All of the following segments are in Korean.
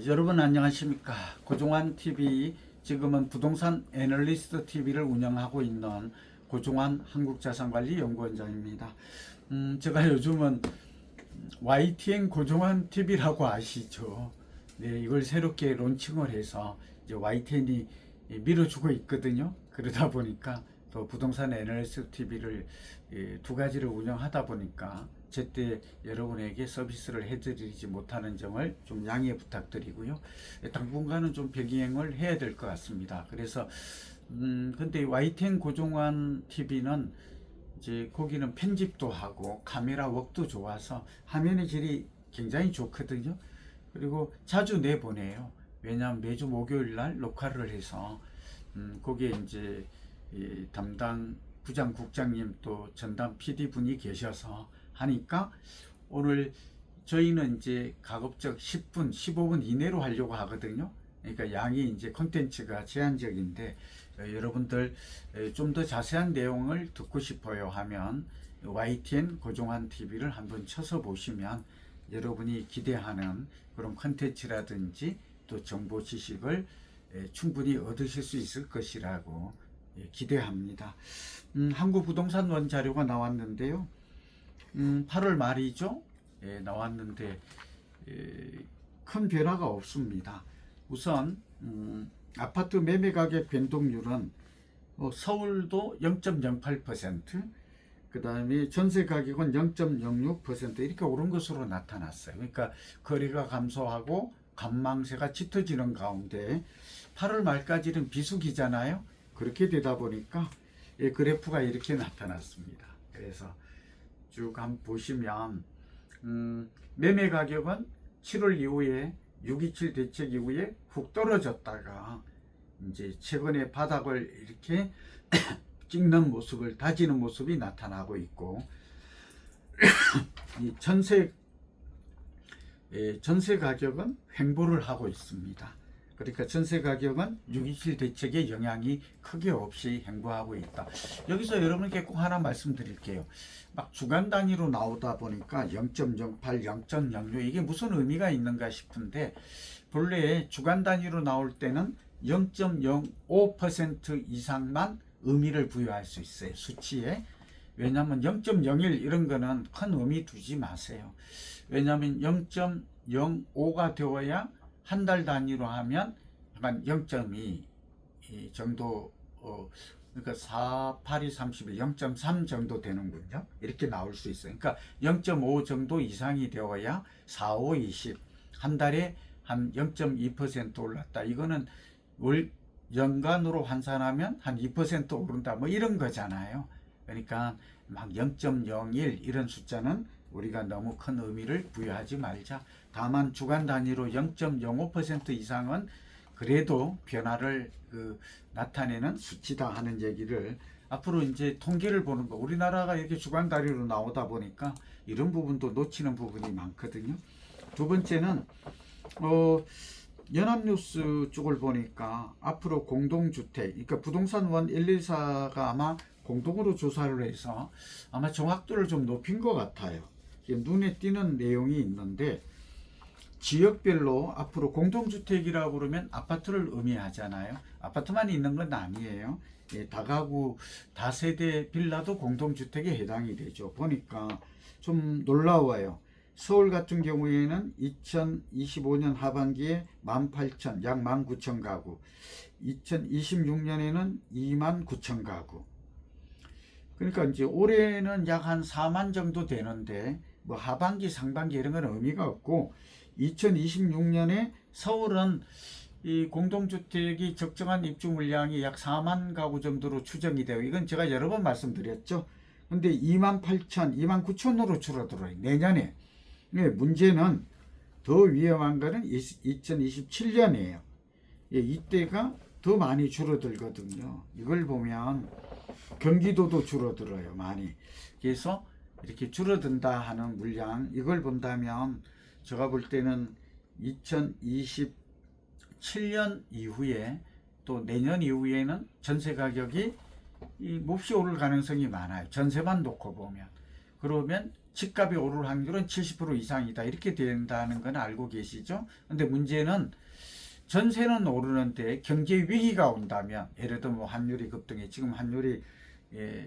여러분 안녕하십니까. 고종환 TV, 지금은 부동산 애널리스트 TV를 운영하고 있는 고종환 한국자산관리연구원장입니다. 제가 요즘은 YTN 고종환 TV라고 아시죠? 네, 이걸 새롭게 론칭을 해서 이제 YTN이 밀어주고 있거든요. 그러다 보니까 또 부동산 애널리스트 TV를 두 가지를 운영하다 보니까 제때 여러분에게 서비스를 해드리지 못하는 점을 좀 양해 부탁드리고요. 당분간은 좀 병행을 해야 될 것 같습니다. 그래서 근데 YTN 고종환 TV는 이제 거기는 편집도 하고 카메라 웍도 좋아서 화면의 질이 굉장히 좋거든요. 그리고 자주 내보내요. 왜냐하면 매주 목요일 날 녹화를 해서 거기에 이제 이 담당 부장 국장님 또 전담 PD 분이 계셔서 하니까 오늘 저희는 이제 가급적 10분, 15분 이내로 하려고 하거든요. 그러니까 양이 이제 콘텐츠가 제한적인데 여러분들 좀 더 자세한 내용을 듣고 싶어요 하면 YTN 고종환 TV를 한번 쳐서 보시면 여러분이 기대하는 그런 콘텐츠라든지 또 정보 지식을 충분히 얻으실 수 있을 것이라고 기대합니다. 한국부동산원 자료가 나왔는데요. 8월 말이죠. 나왔는데 큰 변화가 없습니다. 우선 아파트 매매 가격 변동률은 서울도 0.08%, 그 다음에 전세 가격은 0.06% 이렇게 오른 것으로 나타났어요. 그러니까 거래가 감소하고 관망세가 짙어지는 가운데 8월 말까지는 비수기잖아요. 그렇게 되다 보니까 그래프가 이렇게 나타났습니다. 그래서 쭉 한번 보시면 매매 가격은 7월 이후에 6.27 대책 이후에 훅 떨어졌다가 이제 최근에 바닥을 이렇게 찍는 모습을 다지는 모습이 나타나고 있고 이 전세 가격은 횡보를 하고 있습니다. 그러니까 전세 가격은 6.27 대책의 영향이 크게 없이 횡보하고 있다. 여기서 여러분께 꼭 하나 말씀드릴게요. 막 주간 단위로 나오다 보니까 0.08, 0.06 이게 무슨 의미가 있는가 싶은데 본래 주간 단위로 나올 때는 0.05% 이상만 의미를 부여할 수 있어요. 수치에. 왜냐하면 0.01 이런 거는 큰 의미 두지 마세요. 왜냐하면 0.05가 되어야 한 달 단위로 하면 한 0.2 정도, 그러니까 4, 8이 31, 0.3 정도 되는군요. 이렇게 나올 수 있어요. 그러니까 0.5 정도 이상이 되어야 4, 5, 20, 한 달에 한 0.2% 올랐다. 이거는 연간으로 환산하면 한 2% 오른다. 뭐 이런 거잖아요. 그러니까 막 0.01 이런 숫자는 우리가 너무 큰 의미를 부여하지 말자. 다만 주간 단위로 0.05% 이상은 그래도 변화를 나타내는 수치다 하는 얘기를 앞으로 이제 통계를 보는 거, 우리나라가 이렇게 주간 단위로 나오다 보니까 이런 부분도 놓치는 부분이 많거든요. 두 번째는 연합뉴스 쪽을 보니까 앞으로 공동주택, 그러니까 부동산원 114가 아마 공동으로 조사를 해서 아마 정확도를 좀 높인 것 같아요. 눈에 띄는 내용이 있는데 지역별로 앞으로 공동주택이라고 그러면 아파트를 의미하잖아요. 아파트만 있는 건 아니에요. 다가구, 다세대 빌라도 공동주택에 해당이 되죠. 보니까 좀 놀라워요. 서울 같은 경우에는 2025년 하반기에 18,000, 약 19,000 가구, 2026년에는 29,000 가구. 그러니까 이제 올해는 약 한 4만 정도 되는데 뭐 하반기, 상반기 이런 건 의미가 없고 2026년에 서울은 이 공동주택이 적정한 입주 물량이 약 4만 가구 정도로 추정이 돼요. 이건 제가 여러 번 말씀드렸죠. 근데 28,000, 29,000으로 줄어들어요. 내년에. 문제는 더 위험한 거는 2027년이에요. 이때가 더 많이 줄어들거든요. 이걸 보면 경기도도 줄어들어요. 많이. 그래서 이렇게 줄어든다 하는 물량, 이걸 본다면 제가 볼 때는 2027년 이후에 또 내년 이후에는 전세 가격이 몹시 오를 가능성이 많아요. 전세만 놓고 보면. 그러면 집값이 오를 확률은 70% 이상이다. 이렇게 된다는 건 알고 계시죠? 근데 문제는 전세는 오르는데 경제 위기가 온다면, 예를 들어 뭐 환율이 급등해, 지금 환율이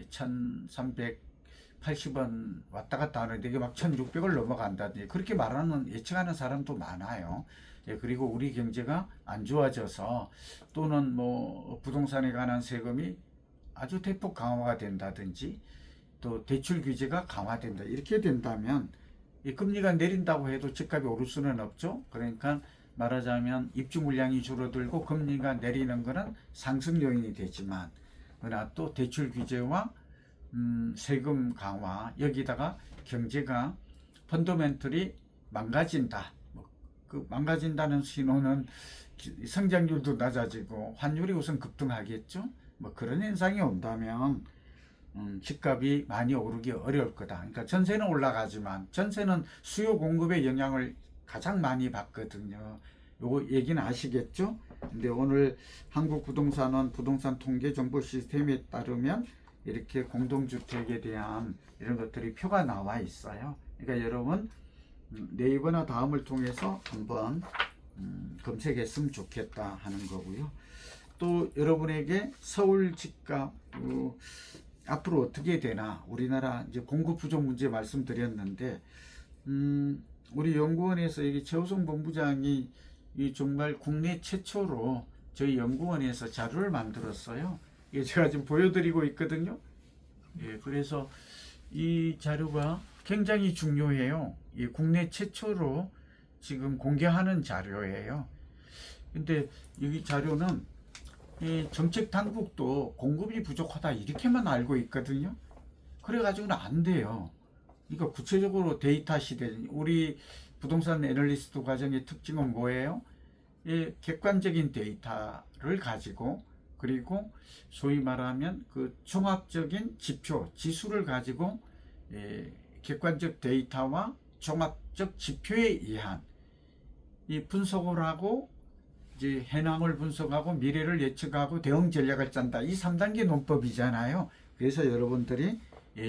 1380원 왔다 갔다 하는데 이게 막 1600을 넘어간다든지 그렇게 말하는, 예측하는 사람도 많아요. 그리고 우리 경제가 안 좋아져서, 또는 뭐 부동산에 관한 세금이 아주 대폭 강화가 된다든지, 또 대출 규제가 강화된다, 이렇게 된다면 이 금리가 내린다고 해도 집값이 오를 수는 없죠. 그러니까 말하자면 입주 물량이 줄어들고 금리가 내리는 것은 상승 요인이 되지만, 그러나 또 대출 규제와 세금 강화, 여기다가 경제가 펀더멘털이 망가진다. 그 망가진다는 신호는 성장률도 낮아지고 환율이 우선 급등하겠죠. 뭐 그런 현상이 온다면 집값이 많이 오르기 어려울 거다. 그러니까 전세는 올라가지만, 전세는 수요 공급의 영향을 가장 많이 받거든요. 요거 얘기는 아시겠죠? 근데 오늘 한국부동산원 부동산 통계 정보 시스템에 따르면 이렇게 공동주택에 대한 이런 것들이 표가 나와 있어요. 그러니까 여러분 네이버나 다음을 통해서 한번 검색했으면 좋겠다 하는 거고요. 또 여러분에게 서울 집값 앞으로 어떻게 되나, 우리나라 이제 공급 부족 문제 말씀드렸는데, 우리 연구원에서 여기 최호성 본부장이 이 정말 국내 최초로 저희 연구원에서 자료를 만들었어요. 이게 제가 지금 보여드리고 있거든요. 그래서 이 자료가 굉장히 중요해요. 이 국내 최초로 지금 공개하는 자료예요. 근데 이 자료는 이 정책 당국도 공급이 부족하다 이렇게만 알고 있거든요. 그래가지고는 안 돼요. 그러니까 구체적으로 데이터 시대, 우리 부동산 애널리스트 과정의 특징은 뭐예요? 이 객관적인 데이터를 가지고, 그리고 소위 말하면 그 종합적인 지표, 지수를 가지고 객관적 데이터와 종합적 지표에 의한 이 분석을 하고, 이제 현황을 분석하고 미래를 예측하고 대응 전략을 짠다. 이 3단계 논법이잖아요. 그래서 여러분들이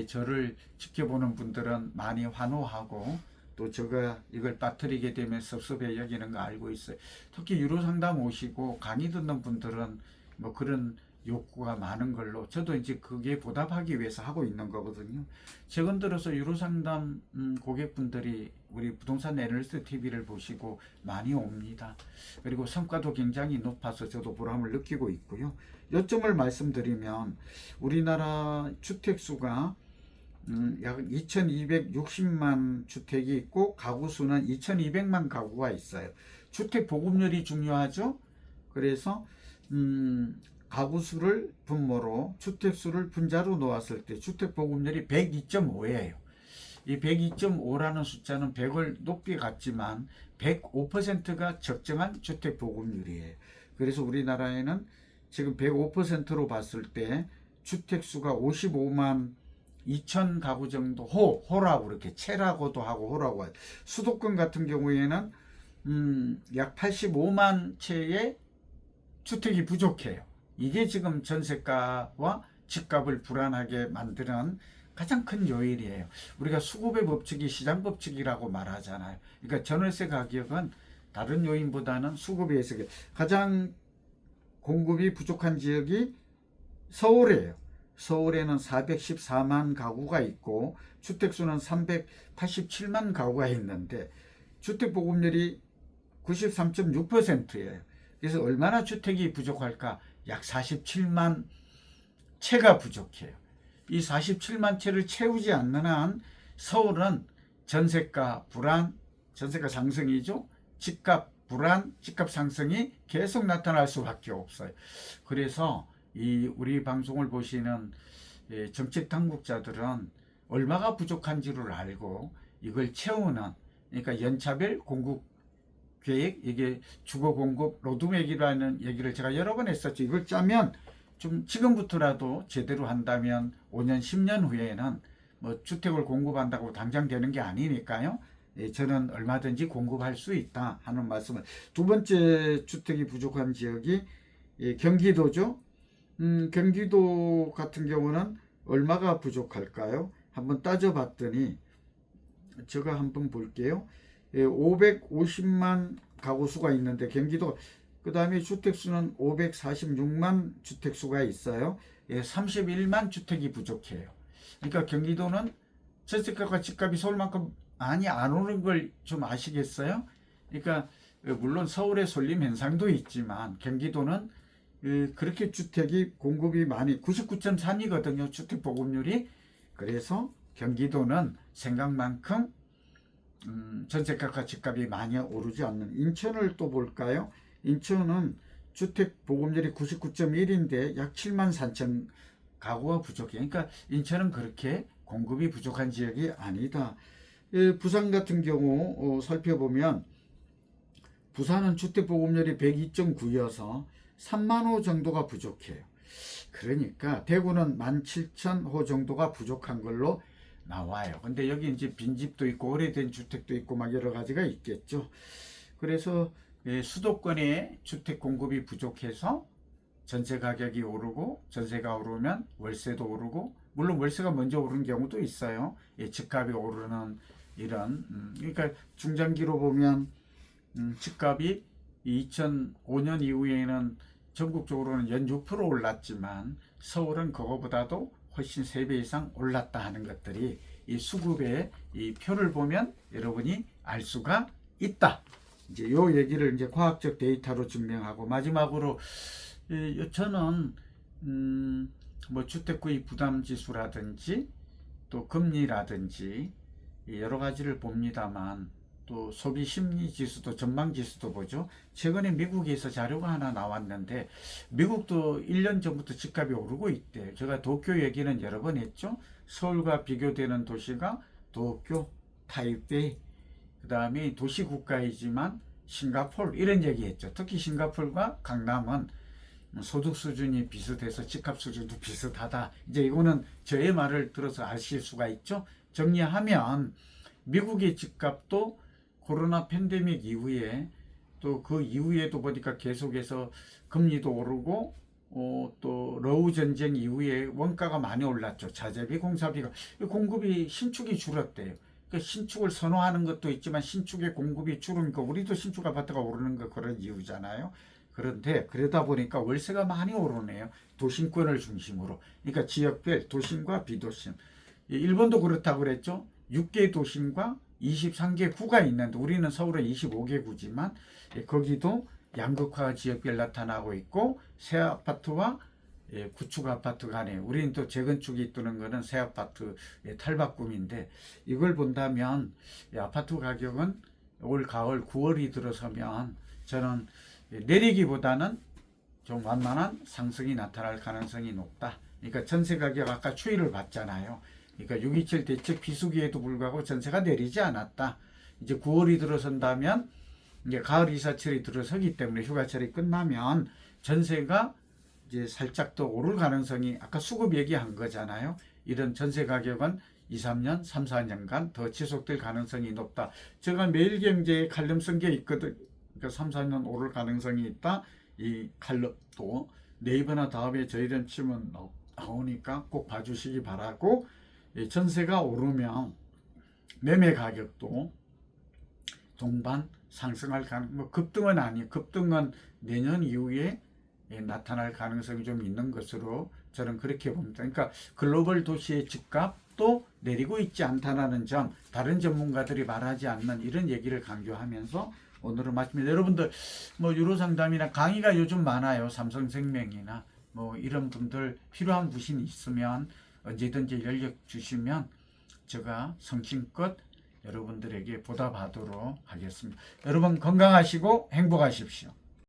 저를 지켜보는 분들은 많이 환호하고, 또 제가 이걸 빠뜨리게 되면 섭섭해 여기는 거 알고 있어요. 특히 유로 상담 오시고 강의 듣는 분들은 뭐 그런 욕구가 많은 걸로, 저도 이제 그게 보답하기 위해서 하고 있는 거거든요. 최근 들어서 유로 상담 고객분들이 우리 부동산 애널리스트 TV를 보시고 많이 옵니다. 그리고 성과도 굉장히 높아서 저도 보람을 느끼고 있고요. 요점을 말씀드리면, 우리나라 주택수가 약 2260만 주택이 있고 가구 수는 2200만 가구가 있어요. 주택 보급률이 중요하죠. 그래서 가구 수를 분모로 주택 수를 분자로 놓았을 때 주택 보급률이 102.5예요. 이 102.5라는 숫자는 100을 높게 갔지만 105%가 적정한 주택 보급률이에요. 그래서 우리나라에는 지금 105%로 봤을 때 주택 수가 55만 2천 가구 정도, 호라고 이렇게 채라고도 하고 호라고 하죠. 수도권 같은 경우에는 약 85만 채의 주택이 부족해요. 이게 지금 전세가와 집값을 불안하게 만드는 가장 큰 요인이에요. 우리가 수급의 법칙이 시장 법칙이라고 말하잖아요. 그러니까 전월세 가격은 다른 요인보다는 수급에 의해서 가장 공급이 부족한 지역이 서울이에요. 서울에는 414만 가구가 있고 주택수는 387만 가구가 있는데 주택 보급률이 93.6%예요. 그래서 얼마나 주택이 부족할까? 약 47만 채가 부족해요. 이 47만 채를 채우지 않는 한 서울은 전세가 불안, 전세가 상승이죠. 집값 불안, 집값 상승이 계속 나타날 수밖에 없어요. 그래서 이 우리 방송을 보시는 정책 당국자들은 얼마가 부족한지를 알고 이걸 채우는, 그러니까 연차별 공급 계획, 이게 주거 공급 로드맵이라는 얘기를 제가 여러 번 했었죠. 이걸 짜면 좀 지금부터라도 제대로 한다면 5년, 10년 후에는 뭐 주택을 공급한다고 당장 되는 게 아니니까요. 저는 얼마든지 공급할 수 있다 하는 말씀을. 두 번째 주택이 부족한 지역이 경기도죠. 경기도 같은 경우는 얼마가 부족할까요? 한번 따져봤더니 제가 한번 볼게요. 550만 가구 수가 있는데 경기도 그 다음에 주택수는 546만 주택수가 있어요. 31만 주택이 부족해요. 그러니까 경기도는 전세가가 집값이 서울만큼 많이 안 오른 걸 좀 아시겠어요? 그러니까 물론 서울의 솔림 현상도 있지만 경기도는 그렇게 주택이 공급이 많이 99.3이거든요. 주택 보급률이. 그래서 경기도는 생각만큼 전세가가 집값이 많이 오르지 않는. 인천을 또 볼까요? 인천은 주택 보급률이 99.1인데 약 7만 4천 가구가 부족해. 그러니까 인천은 그렇게 공급이 부족한 지역이 아니다. 부산 같은 경우 살펴보면 부산은 주택 보급률이 102.9여서 3만 호 정도가 부족해요. 그러니까 대구는 17,000호 정도가 부족한 걸로 나와요. 근데 여기 이제 빈집도 있고 오래된 주택도 있고 막 여러 가지가 있겠죠. 그래서 수도권의 주택 공급이 부족해서 전세 가격이 오르고 전세가 오르면 월세도 오르고 물론 월세가 먼저 오르는 경우도 있어요. 집값이 오르는 이런 그러니까 중장기로 보면 집값이 2005년 이후에는 전국적으로는 연 6% 올랐지만 서울은 그거보다도 훨씬 3배 이상 올랐다 하는 것들이 이 수급의 이 표를 보면 여러분이 알 수가 있다. 이제 요 얘기를 이제 과학적 데이터로 증명하고 마지막으로 저는 뭐 주택 구입 부담 지수라든지 또 금리라든지 여러 가지를 봅니다만 또 소비 심리 지수도 전망 지수도 보죠. 최근에 미국에서 자료가 하나 나왔는데 미국도 1년 전부터 집값이 오르고 있대요. 제가 도쿄 얘기는 여러 번 했죠. 서울과 비교되는 도시가 도쿄, 타이베이, 그 다음에 도시 국가이지만 싱가포르 이런 얘기했죠. 특히 싱가포르가 강남은 소득 수준이 비슷해서 집값 수준도 비슷하다. 이제 이거는 저의 말을 들어서 아실 수가 있죠. 정리하면 미국의 집값도 코로나 팬데믹 이후에 또 그 이후에도 보니까 계속해서 금리도 오르고 또 러우 전쟁 이후에 원가가 많이 올랐죠. 자재비, 공사비가 공급이 신축이 줄었대요. 그러니까 신축을 선호하는 것도 있지만 신축의 공급이 줄으니까 우리도 신축 아파트가 오르는 거 그런 이유잖아요. 그런데 그러다 보니까 월세가 많이 오르네요. 도심권을 중심으로. 그러니까 지역별 도심과 비도심. 일본도 그렇다고 그랬죠. 6개 도심과 23개 구가 있는데 우리는 서울은 25개 구지만 거기도 양극화 지역별 나타나고 있고 새 아파트와 구축 아파트 간에 우리는 또 재건축이 뜨는 거는 새 아파트 탈바꿈인데 이걸 본다면 아파트 가격은 올 가을 9월이 들어서면 저는 내리기보다는 좀 완만한 상승이 나타날 가능성이 높다. 그러니까 전세 가격 아까 추이를 봤잖아요. 그러니까 6.27 대책 비수기에도 불구하고 전세가 내리지 않았다. 이제 9월이 들어선다면 이제 가을 이사철이 들어서기 때문에 휴가철이 끝나면 전세가 이제 살짝 더 오를 가능성이 아까 수급 얘기한 거잖아요. 이런 전세 가격은 2, 3년, 3, 4년간 더 지속될 가능성이 높다. 제가 매일경제에 칼럼 쓴 게 있거든. 그러니까 3, 4년 오를 가능성이 있다. 이 칼럼도 네이버나 다음에 저 이름 치면 나오니까 꼭 봐주시기 바라고 전세가 오르면 매매 가격도 동반 상승할 가능, 뭐 급등은 아니에요. 급등은 내년 이후에 나타날 가능성이 좀 있는 것으로 저는 그렇게 봅니다. 그러니까 글로벌 도시의 집값도 내리고 있지 않다는 점, 다른 전문가들이 말하지 않는 이런 얘기를 강조하면서 오늘은 마칩니다. 여러분들 뭐 유로 상담이나 강의가 요즘 많아요. 삼성생명이나 뭐 이런 분들 필요한 부심이 있으면 언제든지 연락 주시면 제가 성심껏 여러분들에게 보답하도록 하겠습니다. 여러분 건강하시고 행복하십시오.